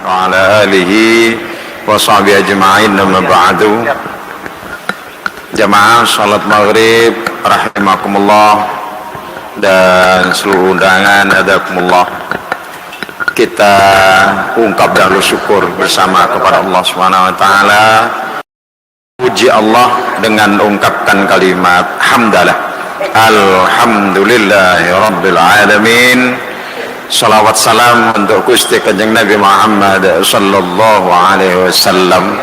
wa ala alihi wa sahbihi ajma'in, amma ba'du. Jamaah salat maghrib rahimakumullah dan seluruh undangan adakumullah, kita ungkap dahulu syukur bersama kepada Allah Subhanahu wa taala. Puji Allah dengan ungkapkan kalimat hamdalah, alhamdulillahi rabbil alamin. Salawat salam untuk Gusti Kanjeng Nabi Muhammad sallallahu alaihi wasallam.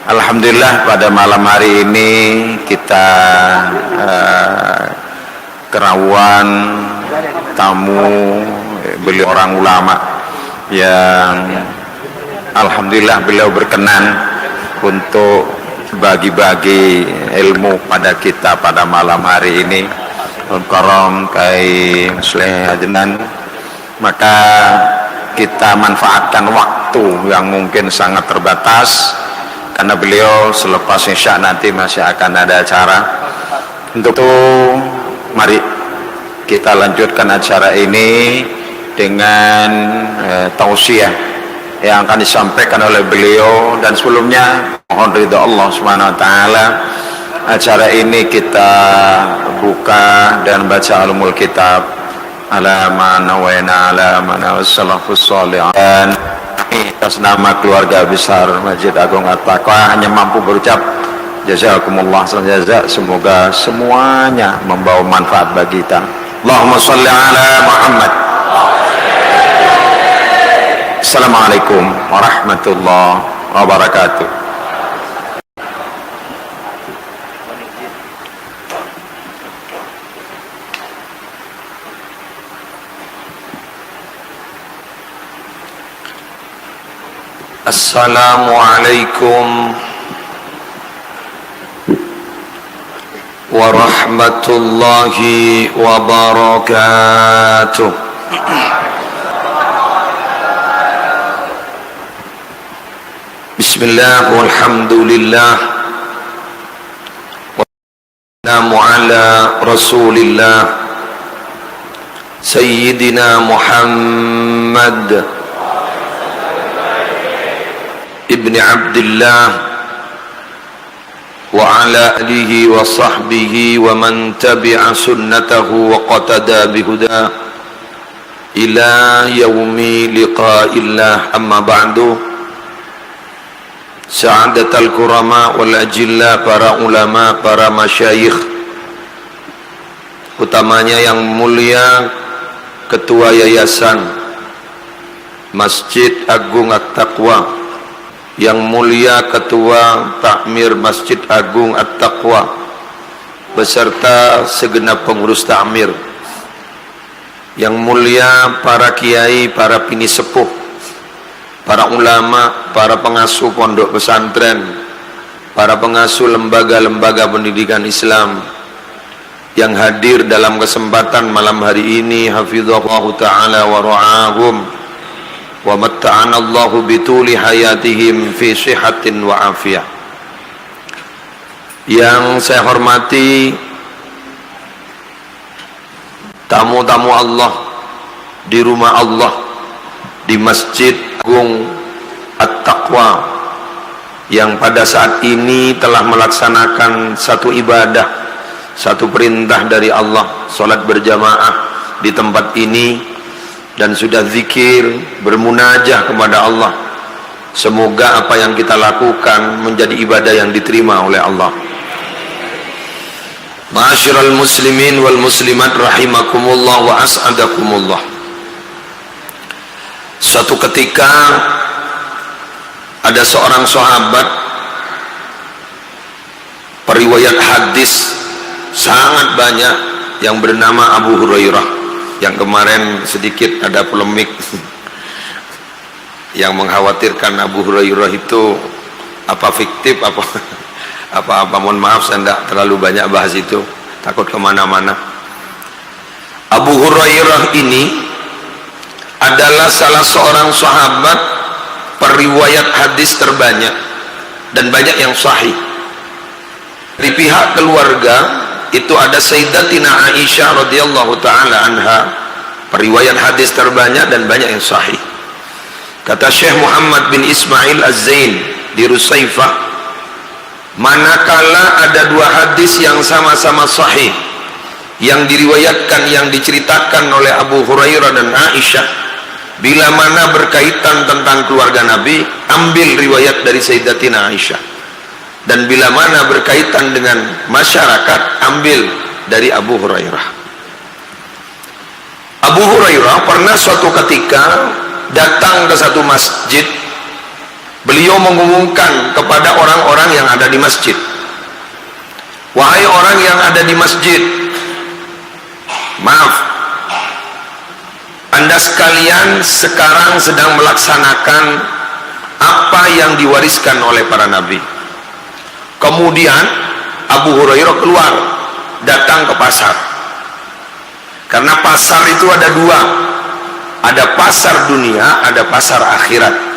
Alhamdulillah pada malam hari ini kita kerawuan tamu beliau orang ulama yang alhamdulillah beliau berkenan untuk bagi-bagi ilmu pada kita pada malam hari ini. Karam kai Sleh Ajenan, maka kita manfaatkan waktu yang mungkin sangat terbatas karena beliau selepas insya nanti masih akan ada acara. Untuk itu mari kita lanjutkan acara ini dengan tausiah yang akan disampaikan oleh beliau, dan sebelumnya mohon ridha Allah Subhanahu wa taala. Acara ini kita buka dan baca ulumul kitab ala mana wa ala mana wassalafus salih, dan atas nama keluarga besar Masjid Agung At-Taqwa hanya mampu berucap jazakumullah jaza, semoga semuanya membawa manfaat bagi kita. Allahumma shalli ala Muhammad. Assalamualaikum warahmatullahi wabarakatuh. Assalamualaikum warahmatullahi wabarakatuh. Bismillah walhamdulillah wassalamu ala rasulillah Sayyidina Muhammad ibni Abdillah wa ala alihi wa sahbihi wa man tabi'a sunnatahu wa qatada bihuda ila yaumi liqa'illah, amma ba'du. Sa'adatal kurama wal ajilla, para ulama, para masyayikh, utamanya yang mulia Ketua Yayasan Masjid Agung At-Taqwa, yang mulia Ketua Takmir Masjid Agung At-Taqwa beserta segenap pengurus takmir, yang mulia para kiai, para pini sepuh, para ulama, para pengasuh pondok pesantren, para pengasuh lembaga-lembaga pendidikan Islam yang hadir dalam kesempatan malam hari ini, hafizallahu ta'ala wa ra'ahum wa matta'ana Allahu bituli hayatihim fi sihatin wa afiyah. Yang saya hormati tamu-tamu Allah di rumah Allah di Masjid Agung At-Taqwa, yang pada saat ini telah melaksanakan satu ibadah, satu perintah dari Allah, salat berjamaah di tempat ini, dan sudah zikir, bermunajah kepada Allah. Semoga apa yang kita lakukan menjadi ibadah yang diterima oleh Allah. Ma'asyiral muslimin wal muslimat rahimakumullah wa as'adakumullah. Suatu ketika ada seorang sahabat, periwayat hadis sangat banyak, yang bernama Abu Hurairah, yang kemarin sedikit ada polemik yang mengkhawatirkan Abu Hurairah itu apa fiktif apa mohon maaf, saya tidak terlalu banyak bahas itu, takut kemana-mana. Abu Hurairah ini adalah salah seorang sahabat periwayat hadis terbanyak dan banyak yang sahih. Di pihak keluarga itu ada Sayyidatina Aisyah radhiyallahu taala anha, periwayat hadis terbanyak dan banyak yang sahih. Kata Syekh Muhammad bin Ismail Az-Zain di Rusaifah, manakala ada dua hadis yang sama-sama sahih, yang diriwayatkan, yang diceritakan oleh Abu Hurairah dan Aisyah, bila mana berkaitan tentang keluarga Nabi, ambil riwayat dari Sayyidatina Aisyah. Dan bila mana berkaitan dengan masyarakat, ambil dari Abu Hurairah. Abu Hurairah pernah suatu ketika datang ke satu masjid. Beliau mengumumkan kepada orang-orang yang ada di masjid, wahai orang yang ada di masjid, maaf, Anda sekalian sekarang sedang melaksanakan apa yang diwariskan oleh para nabi. Kemudian Abu Hurairah keluar, datang ke pasar. Karena pasar itu ada dua, ada pasar dunia, ada pasar akhirat.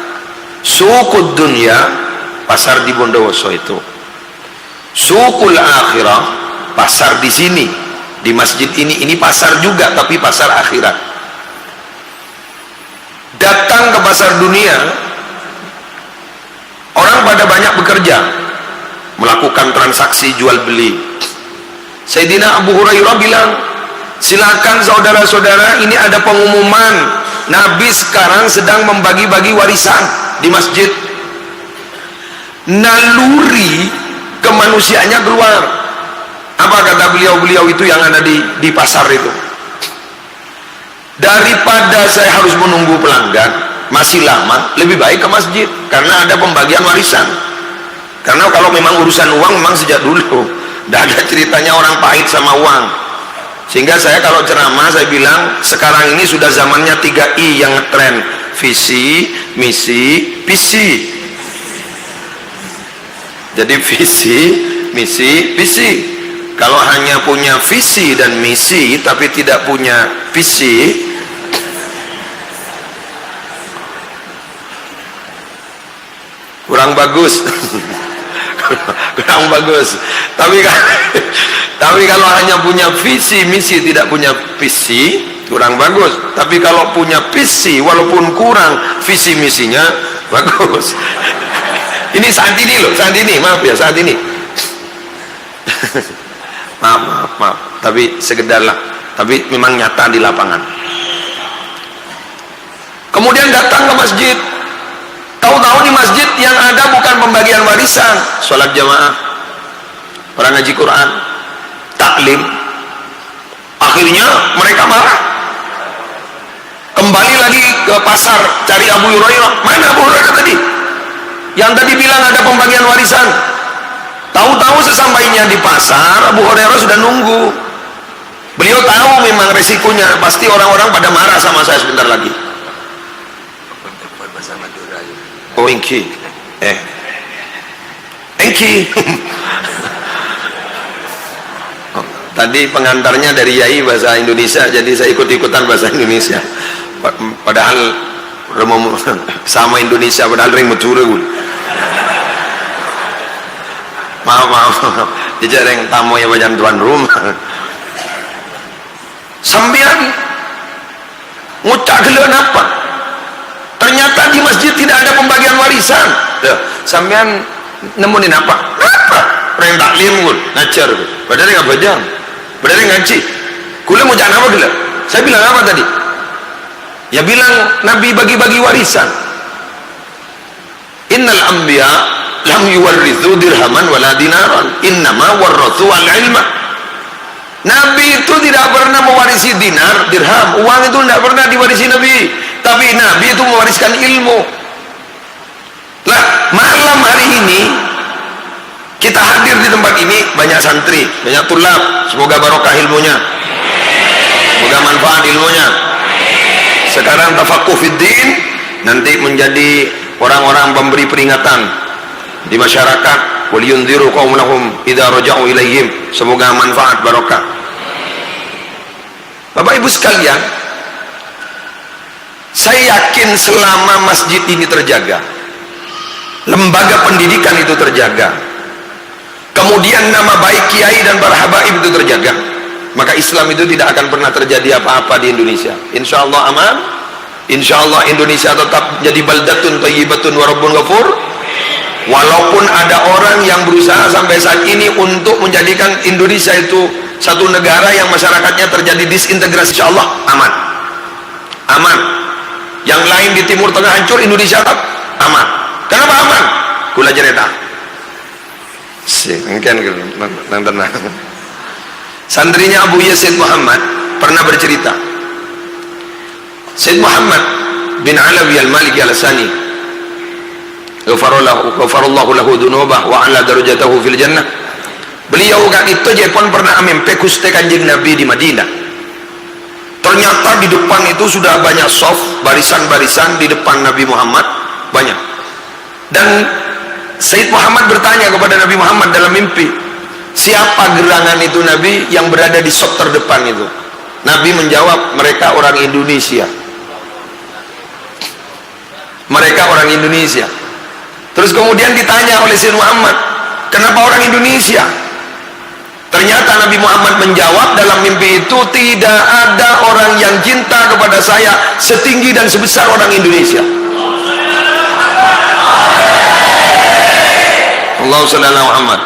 Suqud dunia, pasar di Bondowoso itu. Suqul akhirah, pasar di sini, di masjid ini pasar juga, tapi pasar akhirat. Datang ke pasar dunia, orang pada banyak bekerja, melakukan transaksi jual beli. Sayyidina Abu Hurairah bilang, silakan saudara-saudara, ini ada pengumuman, Nabi sekarang sedang membagi-bagi warisan di masjid. Naluri kemanusiaannya keluar. Apa kata beliau-beliau itu yang ada di pasar itu? Daripada saya harus menunggu pelanggan masih lama, lebih baik ke masjid, karena ada pembagian warisan. Karena kalau memang urusan uang, memang sejak dulu tidak ada ceritanya orang pahit sama uang. Sehingga saya kalau ceramah, saya bilang sekarang ini sudah zamannya 3I yang ngetren: visi, misi, visi. Jadi visi, misi, visi. Kalau hanya punya visi dan misi tapi tidak punya visi, kurang bagus. Kurang bagus. Tapi kalau hanya punya visi misi tidak punya visi, kurang bagus. Tapi kalau punya visi walaupun kurang visi misinya, bagus. Ini saat ini loh, saat ini, maaf ya, saat ini. maaf, tapi sekedar lah, tapi memang nyata di lapangan. Kemudian datang ke masjid, tahu-tahu di masjid yang ada bukan pembagian warisan, sholat jamaah, orang ngaji Quran, taklim. Akhirnya mereka marah, kembali lagi ke pasar cari Abu Hurairah. Mana Abu Hurairah tadi? Yang tadi bilang ada pembagian warisan. Tahu-tahu sesampainya di pasar, Abu Hurairah sudah nunggu. Beliau tahu memang resikonya, pasti orang-orang pada marah sama saya sebentar lagi. Oh, engki. Engki. Oh, tadi pengantarnya dari Yai bahasa Indonesia, jadi saya ikut-ikutan bahasa Indonesia. Padahal sama Indonesia, padahal ring mencuri. Maaf. Dijareng tamu ya bajan tuan rumah. Sambian ngucak geleun apa? Ternyata di masjid tidak ada pembagian warisan. Sambian nemuin apa? Apa? Orang taklim pun ngajar. Padahal nggak bajang, padahal ngaji. Kula mau jangan apa gila? Saya bilang apa tadi? Ya bilang Nabi bagi-bagi warisan. Innal anbiya lam yuwarrithu dirhaman wala dinaran, innama warrathu al-ilma. Nabi itu tidak pernah mewarisi dinar, dirham, uang itu tidak pernah diwarisi Nabi. Tapi Nabi itu mewariskan ilmu. Lah, malam hari ini kita hadir di tempat ini, banyak santri, banyak tulab, semoga barokah ilmunya, semoga manfaat ilmunya. Sekarang tafaqquh fid din, nanti menjadi orang-orang pemberi peringatan di masyarakat. Waliyundziru qaumahum idza raja'u ilaihim, semoga manfaat barokah. Bapak Ibu sekalian, saya yakin selama masjid ini terjaga, lembaga pendidikan itu terjaga, kemudian nama baik kiai dan para habaib itu terjaga, maka Islam itu tidak akan pernah terjadi apa-apa di Indonesia. Insya Allah aman, Insyaallah Indonesia tetap jadi baldatun thayyibatun wa rabbun ghafur. Walaupun ada orang yang berusaha sampai saat ini untuk menjadikan Indonesia itu satu negara yang masyarakatnya terjadi disintegrasi, insyaallah aman. Aman. Yang lain di Timur Tengah hancur, Indonesia tetap aman. Kenapa aman? Kula cerita. Mungkin tenang. Santrinya Abu Yazid Muhammad pernah bercerita. Sayyid Muhammad bin Alawi al-Maliki al-Sani, ghafarallahu lahu dzunubah wa ala darajatahu fil jannah. Beliau kan itu je pun pernah mimpi Gusti Kanjeng Nabi di Madinah. Ternyata di depan itu sudah banyak soft, barisan-barisan di depan Nabi Muhammad banyak. Dan Sayyid Muhammad bertanya kepada Nabi Muhammad dalam mimpi, siapa gerangan itu Nabi yang berada di soft terdepan itu? Nabi menjawab, mereka orang Indonesia. Mereka orang Indonesia. Terus kemudian ditanya oleh Sayyid Muhammad, kenapa orang Indonesia? Ternyata Nabi Muhammad menjawab dalam mimpi itu, tidak ada orang yang cinta kepada saya setinggi dan sebesar orang Indonesia. Allahu sallallahu alaihi Muhammad.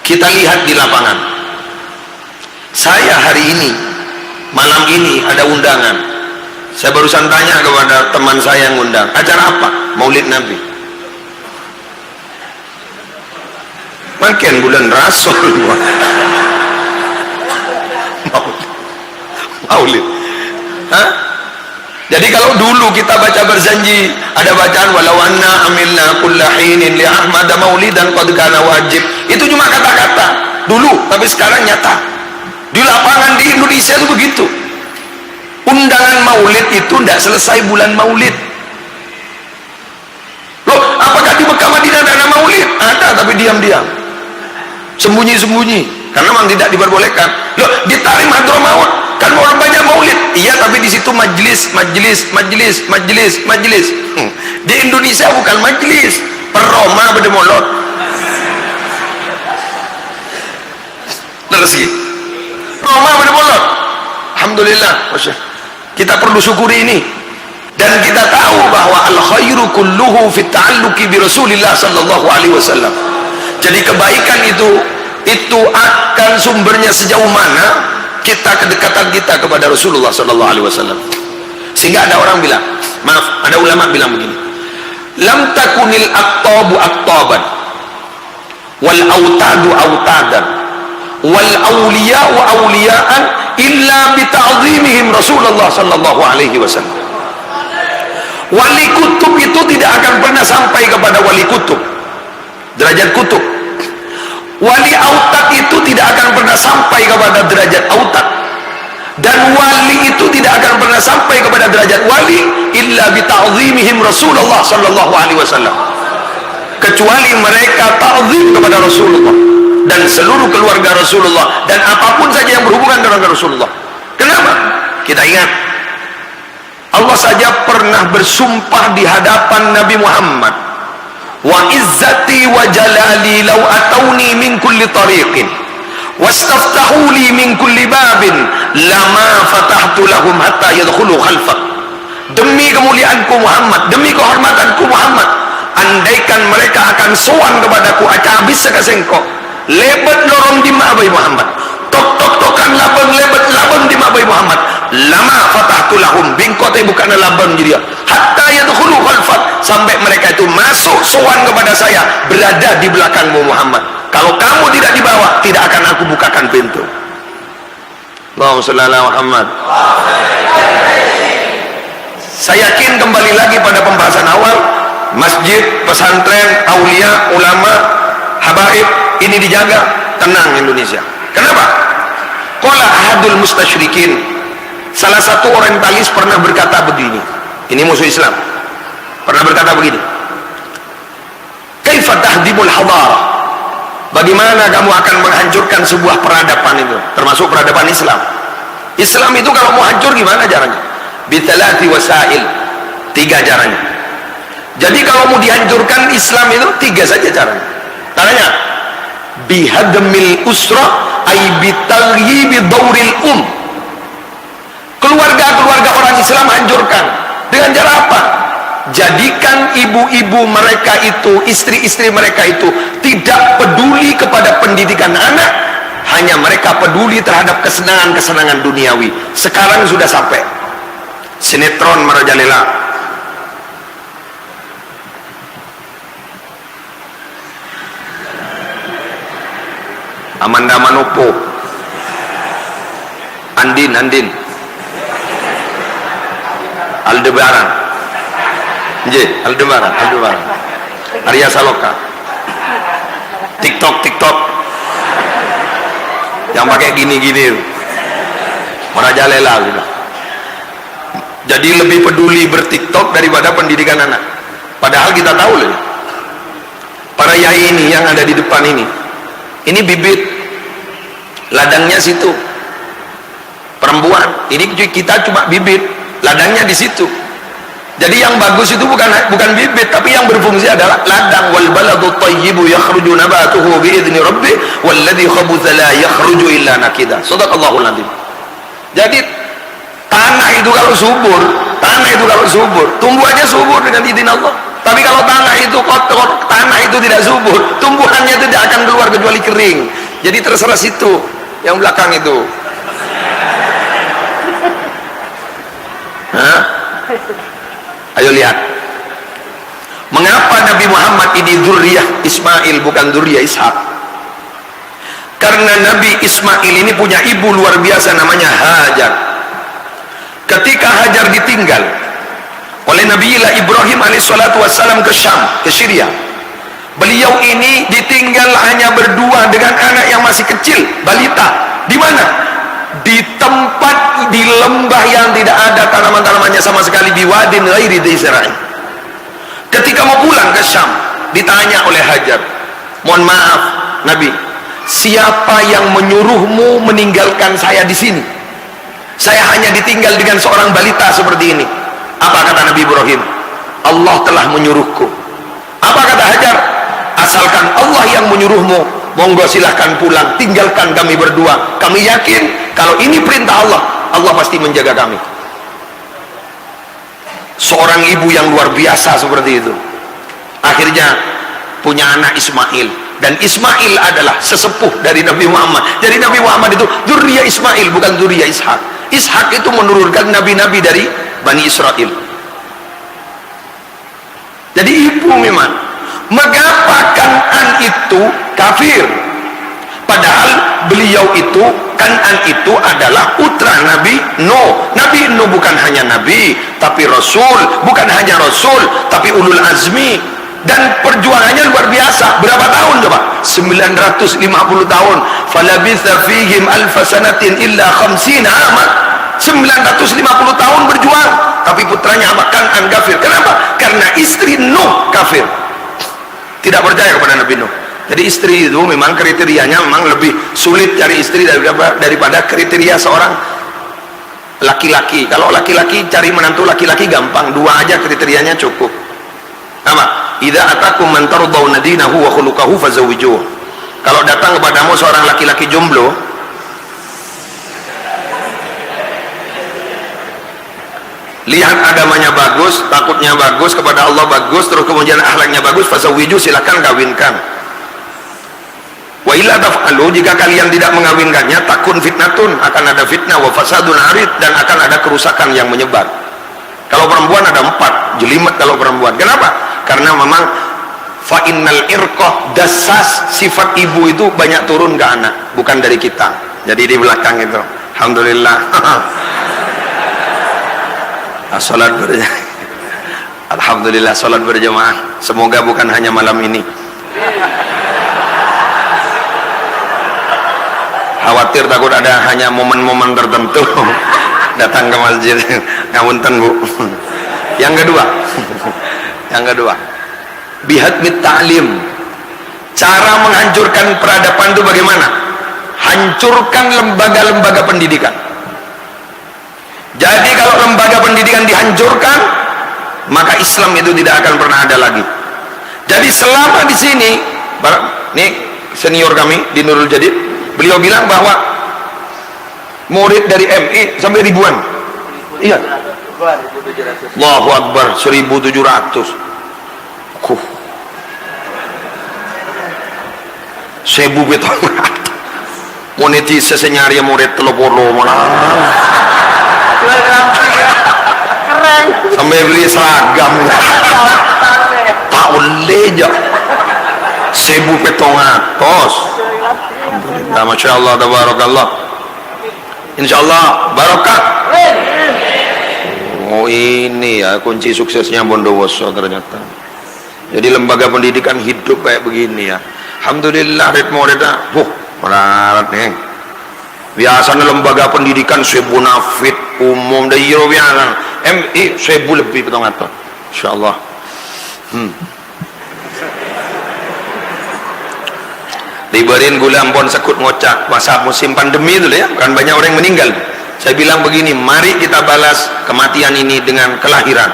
Kita lihat di lapangan. Saya hari ini, malam ini ada undangan. Saya barusan tanya kepada teman saya yang undang, acara apa? Maulid Nabi. Makin bulan Rasul. Maulid. Hah? Jadi kalau dulu kita baca berjanji, ada bacaan walau anna amilna kulla hinin li ahmad maulidan qad kana wajib. Itu cuma kata-kata dulu, tapi sekarang nyata. Di lapangan di Indonesia itu begitu. Undangan maulid itu tidak selesai bulan maulid. Loh, apakah di Mekah Madinah ada maulid? Ada, tapi diam-diam, sembunyi-sembunyi, karena memang tidak diperbolehkan. Loh, di Tarim Hadramaut kan orang banyak maulid. Iya, tapi di situ majelis. Di Indonesia bukan majelis, peroma berdemolot. Terus Roma berdemolot. Alhamdulillah, kita perlu syukuri ini. Dan kita tahu bahwa al khairu kulluhu fit ta'alluqi bi Rasulillah sallallahu alaihi wasallam. Jadi kebaikan itu akan sumbernya sejauh mana kita kedekatan kita kepada Rasulullah sallallahu alaihi wasallam. Sehingga ada orang bilang, maaf, ada ulama bilang begini, lam takunil aqtabu aqtaban wal autadu autadan wal awliya'u awliya'an illa bi ta'zimihim Rasulullah sallallahu alaihi wasallam. Wali kutub itu tidak akan pernah sampai kepada wali kutub, derajat kutub. Wali autad itu tidak akan pernah sampai kepada derajat autad. Dan wali itu tidak akan pernah sampai kepada derajat wali illa bi ta'zimihim Rasulullah sallallahu alaihi wasallam. Kecuali mereka ta'zim kepada Rasulullah dan seluruh keluarga Rasulullah dan apapun saja yang berhubungan dengan Rasulullah. Kenapa? Kita ingat, Allah saja pernah bersumpah di hadapan Nabi Muhammad, wa izzati wa jalali law atawni min kulli tariqin wastaftahu li min kulli babin lama fatahtu lahum hatta yadkhulu khalfak. Demi kemuliaanku Muhammad, demi kehormatanku Muhammad, andaikan mereka akan sowan kepadaku aca habis sekasengko lebet lorong di mabai Muhammad, tok-tok-tokan labang lebet labang di mabai Muhammad, lama fatahtu lahum bingkote bukan labang jadi hatta yadkhulu khalfak, sampai mereka itu masuk sowan kepada saya berada di belakangmu Muhammad. Kalau kamu tidak dibawa, tidak akan aku bukakan pintu. Allahumma shalli ala Muhammad. Saya yakin kembali lagi pada pembahasan awal, masjid, pesantren, aulia, ulama, habaib ini dijaga, tenang Indonesia. Kenapa? Qala ahadul mustasyrikin, salah satu orientalis pernah berkata begini, ini musuh Islam, pernah berkata begini, kaifa tahdibul hadara, bagaimana kamu akan menghancurkan sebuah peradaban itu, termasuk peradaban Islam. Islam itu kalau mau hancur gimana caranya? Bitalati wasail, tiga caranya. Jadi kalau mau dihancurkan Islam itu tiga saja caranya. Caranya bihadmil usra ay bitaghibi dauril Keluarga-keluarga orang Islam hancurkan. Dengan cara apa? Jadikan ibu-ibu mereka itu, istri-istri mereka itu tidak peduli kepada pendidikan anak, hanya mereka peduli terhadap kesenangan-kesenangan duniawi. Sekarang sudah sampai sinetron merajalela, Amanda Manopo, Andin Aldebaran, Aldebaran, Arya Saloka, TikTok yang pakai gini-gini merajalela gitu. Jadi lebih peduli bertiktok daripada pendidikan anak. Padahal kita tahu loh, para yai ini yang ada di depan ini bibit, ladangnya situ. Perempuan, ini kita cuma bibit, ladangnya di situ. Jadi yang bagus itu bukan bibit, tapi yang berfungsi adalah ladang. Wal baladu thayyibu yakhruju nabatuhu bi idzni rabbih walladzi khabutha la yakhruju illa nakida. Shadaqallahul azim. Jadi tanah itu kalau subur, tumbuh aja subur dengan izin Allah. Tapi kalau tanah itu kotor, tanah itu tidak subur, tumbuhannya tidak akan keluar kecuali kering. Jadi terserah situ, yang belakang itu. Hah? Ayo lihat, mengapa Nabi Muhammad ini dzurriyyah Ismail bukan dzurriyyah Ishak? Karena Nabi Ismail ini punya ibu luar biasa namanya Hajar. Ketika Hajar ditinggal oleh Nabi Ibrahim alaihissalatu wassalam ke Syam, ke Syria, beliau ini ditinggal hanya berdua dengan anak yang masih kecil, balita. Di mana? Di tempat, di lembah yang tidak ada tanaman-tanamannya sama sekali, di wadin ghairi dzi zar'in. Ketika mau pulang ke Syam, ditanya oleh Hajar, mohon maaf Nabi, siapa yang menyuruhmu meninggalkan saya di sini? Saya hanya ditinggal dengan seorang balita seperti ini. Apa kata Nabi Ibrahim? Allah telah menyuruhku. Apa kata Hajar? Asalkan Allah yang menyuruhmu, monggo silahkan pulang, tinggalkan kami berdua. Kami yakin kalau ini perintah Allah, Allah pasti menjaga kami. Seorang ibu yang luar biasa seperti itu, akhirnya punya anak Ismail. Dan Ismail adalah sesepuh dari Nabi Muhammad. Jadi Nabi Muhammad itu dzurriyyah Ismail, bukan dzurriyyah Ishak. Ishak itu menurunkan nabi-nabi dari Bani Israel. Jadi ibu memang. Mengapa Kan'an itu kafir? Padahal beliau itu, Kan'an itu adalah putra Nabi Nuh. Nabi Nuh bukan hanya nabi, tapi rasul. Bukan hanya rasul, tapi ulul azmi. Dan perjuangannya luar biasa. Berapa tahun coba? 950 tahun. Falabitha fihim alfasanatin illa khamsina amat. 950 tahun berjuang. Tapi putranya apa? Kan'an kafir. Kenapa? Karena istri Nuh kafir, tidak percaya kepada Nabi Nuh. Jadi istri itu memang kriterianya memang lebih sulit cari istri daripada kriteria seorang laki-laki. Kalau laki-laki cari menantu laki-laki gampang, dua aja kriterianya cukup. Apa? Idza atakum man tardawna dinahu wa khuluquhu fazawwijuh. Kalau datang kepadamu seorang laki-laki jomblo, lihat agamanya bagus, takutnya bagus, kepada Allah bagus, terus kemudian akhlaknya bagus, fazawwijuh, silakan kawinkan. Wa illa taf'alu, jika kalian tidak mengawinkannya, takun fitnatun, akan ada fitnah, wa fasadun arid, dan akan ada kerusakan yang menyebar. Kalau perempuan ada 4, jelimet kalau perempuan. Kenapa? Karena memang fa'innal irqah dasas, sifat ibu itu banyak turun ke anak, bukan dari kita. Jadi di belakang itu, alhamdulillah. Salat berjamaah. Alhamdulillah salat berjamaah. Semoga bukan hanya malam ini. Khawatir takut ada hanya momen-momen tertentu datang ke masjid. Ngapunten Bu. Yang kedua, bihadmit ta'lim. Cara menghancurkan peradaban itu bagaimana? Hancurkan lembaga-lembaga pendidikan. Jadi kalau lembaga pendidikan dihancurkan, maka Islam itu tidak akan pernah ada lagi. Jadi selama di sini, nih senior kami di Nurul Jadid, beliau bilang bahwa murid dari MI sampai ribuan. Iya. Allahu Akbar, 1.700. Kuh. 1.000 betong. Monetis sesenyari murid telepolo malah. Keren. Sampai beli seragam. Tak boleh je. 1.000 petong atos. Alhamdulillah, Masya Allah, tabarakallah. Insya Allah barokah. Oh ini ya kunci suksesnya Bondowoso ternyata. Jadi lembaga pendidikan hidup kayak begini ya. Alhamdulillah murid-muridnya melarat nih. Biasanya lembaga pendidikan 1.000 nafid umum dari biasa. MI 1.000 lebih petong atas. Insya Allah. Diberin gula ampun sekut ngocak masa musim pandemi itu ya, kan banyak orang yang meninggal. Saya bilang begini, mari kita balas kematian ini dengan kelahiran.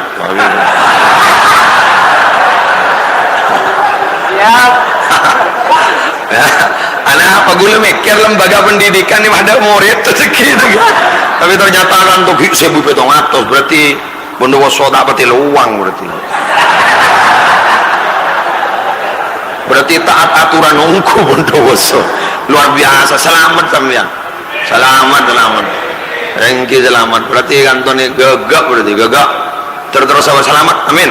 Anak apa gula mikir lembaga pendidikan ini ada murid segitu. Tapi ternyata kan untuk 1.000 petong atas berarti Bondowoso tak pati luang berarti taat aturan ungku Bondowoso luar biasa. Selamat sampean, selamat rengki selamat berarti kantone gegak, berarti gegak terus selamat, amin.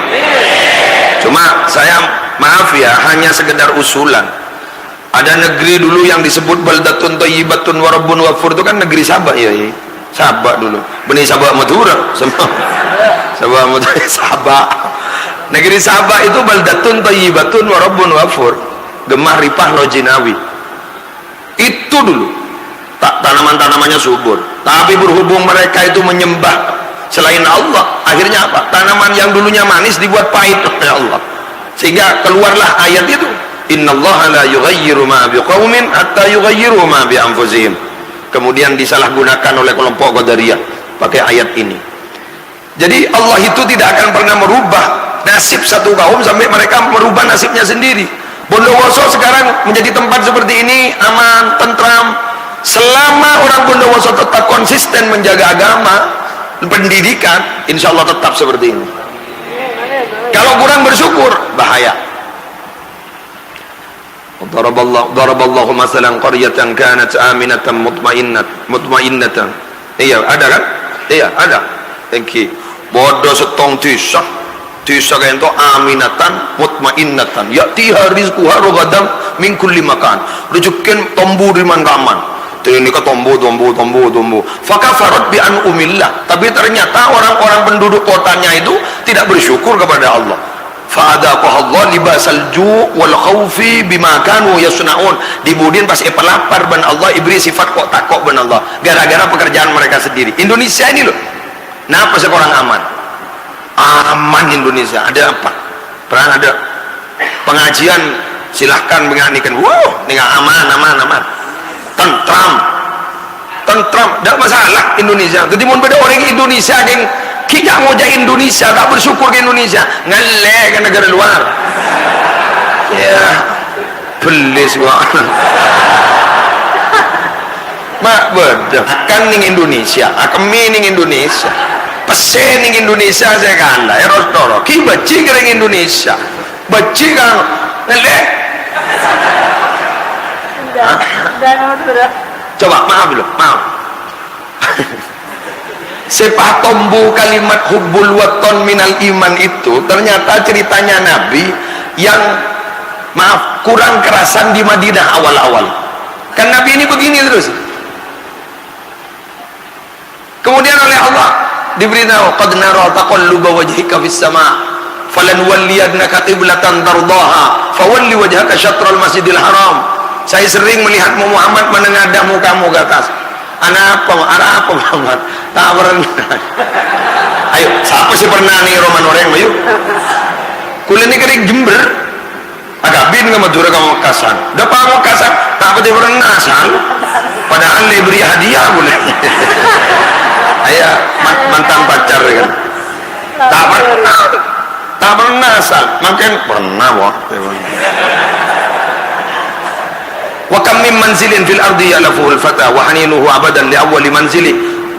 Cuma saya maaf ya, hanya sekedar usulan. Ada negeri dulu yang disebut baldatun thayyibatun wa rabbun ghafur, itu kan negeri Sabah ya, Sabah dulu, benih Sabah Madura Sabah Madura Sabah. Negeri Sabah itu baldatun thayyibatun wa rabbun ghafur, gemah ripah lo jinawi. Itu dulu tanaman-tanamannya subur, tapi berhubung mereka itu menyembah selain Allah, akhirnya apa? Tanaman yang dulunya manis dibuat pahit oleh Allah, sehingga keluarlah ayat itu, innallaha la yughayyiru ma biqaumin hatta yughayyiru ma bi anfusihim. Kemudian disalahgunakan oleh kelompok Qadariyah pakai ayat ini. Jadi Allah itu tidak akan pernah merubah nasib satu kaum sampai mereka merubah nasibnya sendiri. Bondowoso sekarang menjadi tempat seperti ini aman, tentram, selama orang Bondowoso tetap konsisten menjaga agama, pendidikan, insya Allah tetap seperti ini. Kalau kurang bersyukur, bahaya. Daraballahu masalan qaryatan kanat aminatan mutmainnatan. Iya, ada kan? Iya, ada. Thank you. Bodoh setong tisah kento aminatan mutmainnatan ya'tiha rizquha ragadan min kulli makan. Rezekin tombu di man-kaman. Ini ke tombu. Fakafarat bi an umillah. Tapi ternyata orang-orang penduduk kotanya itu tidak bersyukur kepada Allah. Fa'adaqahallahu libasal ju' wal khaufi bima kanu yasnaun. Dibudin pas lapar ban Allah, ibri sifat kok takok ban Allah gara-gara pekerjaan mereka sendiri. Indonesia ini loh. Kenapa seorang aman? Aman Indonesia. Ada apa? Perang ada. Pengajian silahkan menganikan. Wow, ini aman. Tentram. Tidak masalah Indonesia. Jadi mau beda orang Indonesia yang kita mau jadi Indonesia, tak bersyukur ke Indonesia, ngelek ke negara luar. Ya, belis wah. Mak beda kan ning Indonesia, kami ning Indonesia. Pesen ning Indonesia saya kanda, eros doro. Ki baci kering Indonesia, baci kan ngelek. Coba maaf dulu, maaf. Sepah tombu kalimat hubbul waton minal iman itu ternyata ceritanya Nabi yang maaf kurang kerasan di Madinah awal-awal. Kan Nabi ini begini terus. Kemudian oleh Allah diberitahu qad nara taqalluba wajhika fis sama' falanwalliyannaka qiblatan tardaha fawalli wajhaka syatrul masjidil haram. Saya sering melihatmu Muhammad menengadah mukamu ke atas. Anak apa Muhammad? Tak pernah. Ayo, siapa sih pernah nih Roman orang ayo? Kuliah ini kering Jember. Agak bin ke Madura kamu Makassar. Dapat Makassar, tak pernah pernah asal. Padahal diberi hadiah boleh. Ayo, mantan pacar kan? Tak pernah asal. Makin pernah wah. Wa kam min manzilin fil ardi yalafuhu al-fata wa haninuhu abadan li awwali manzili.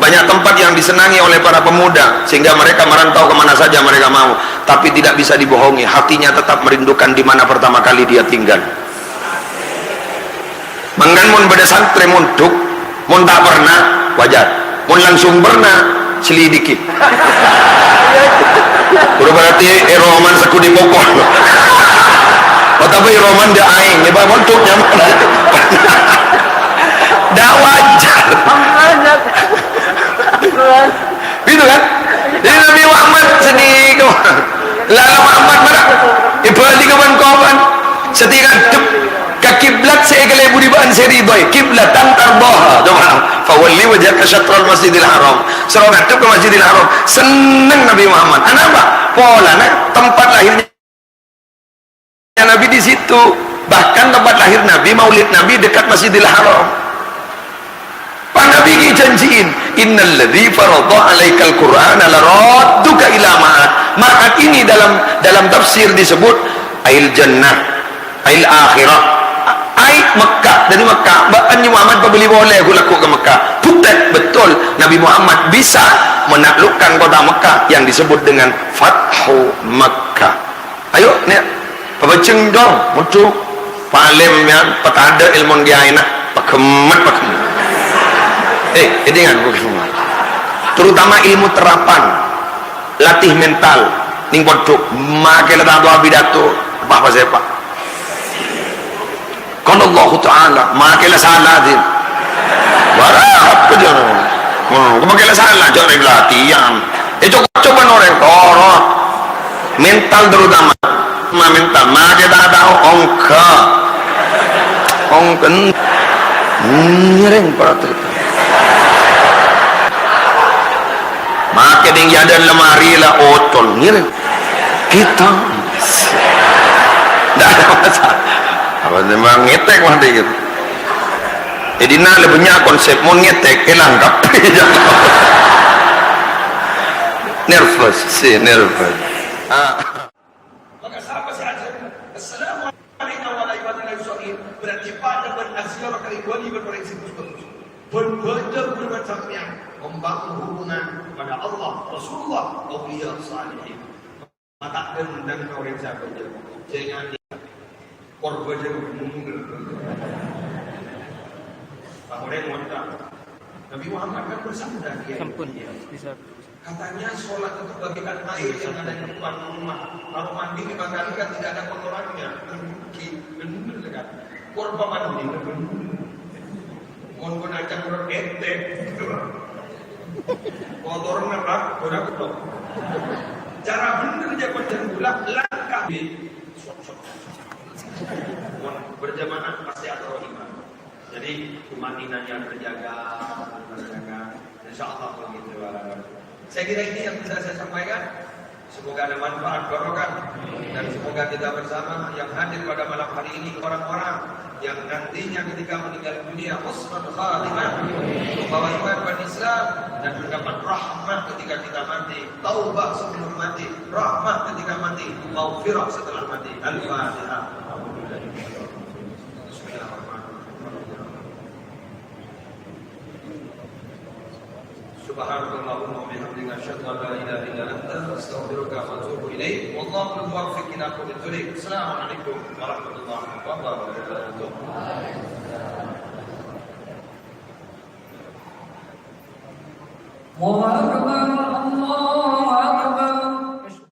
banyak tempat yang disenangi oleh para pemuda sehingga mereka merantau kemana saja mereka mau, tapi tidak bisa dibohongi, hatinya tetap merindukan di mana pertama kali dia tinggal. Manggan mun beda santri munduk, mun tak pernah wajar, mun langsung pernah selidiki. Berarti Roman sekudi pokok. Oh tapi Roman dia aing, ya bang munduk nyaman. Dah wajar. Gitu kan? Jadi Nabi Muhammad sedih lalu Muhammad mana? Ibadi kawan-kawan setika duk ke kiblat segala budibaan seridoi kiblat tardaha doa fawalli wajhaka syatrul masjidil haram surah duk ke masjidil haram seneng Nabi Muhammad. Kenapa? Polana tempat lahirnya Nabi di situ, bahkan tempat lahir Nabi, maulid Nabi dekat Masjidil Haram. Pak Nabi janjiin, innalladzi faradha 'alaikal Qur'ana laradduka ila ma'ad. Ma'ad ini dalam tafsir disebut ail jannah, ail akhirah, ail Mekah. Dari Mekah, Nabi Muhammad beli boleh aku laku ke Mekah. Betul, Nabi Muhammad bisa menaklukkan kota Mekah yang disebut dengan Fathu Mekah. Ayo, nih, pabaceng dong, mutu palim yang petada ilmu dia enak, pakemet. Ini kan terutama ilmu terapan, latih mental, ning podok, make tato abidato, apa saya pak? Kalau Allah Taala, make salah din, barang apa dia? Make salah, jangan latihan. Coba noreng torot, mental terutama, mental, make tato ongken, nyereng para cerita. Maka tinggi ada lemari lah otol ni kita tidak ada masalah apa memang ngetek mati gitu. Jadi nak lebihnya konsep mau ngetek elangkap nervous maka sahabat saja Assalamualaikum warahmatullahi wabarakatuh berarti pada beraziarah kali wali berkoreksi berbeda bermacamnya membangun hubungan pada Allah, Rasulullah, awliya salihin. Mata dan kau yang saya kerja, jangan korban yang mungkin. Kemudian wanita, Nabi Muhammad kan bersabda dia. Katanya sholat itu bagikan air yang ada di depan rumah. Kalau mandi lima kali kan tidak ada kotorannya. Benar kan? Korban mandi. Mohon gunakan beretek. Kotor merah, kotor kotor. Cara benar dia berjembulah langkah di berjamaah pasti atau iman. Jadi kumaninanya terjaga. Insya Allah begitu. Saya kira ini yang bisa saya sampaikan. Semoga ada manfaat barokah dan semoga kita bersama yang hadir pada malam hari ini orang-orang yang nantinya ketika meninggal dunia husnul khatimah, membawa iman dan Islam dan mendapat rahmat ketika kita mati, taubah sebelum mati, rahmat ketika mati, maghfirah setelah mati. Al-Fatihah. Subhanallahumma wa bihamdika asyhadu an la ilaha illa anta astaghfiruka wa atubu ilaik. Wallahu muwaffiq ila aqwamit thoriq. Assalamualaikum warahmatullahi wabarakatuh. Allahu akbar, Allah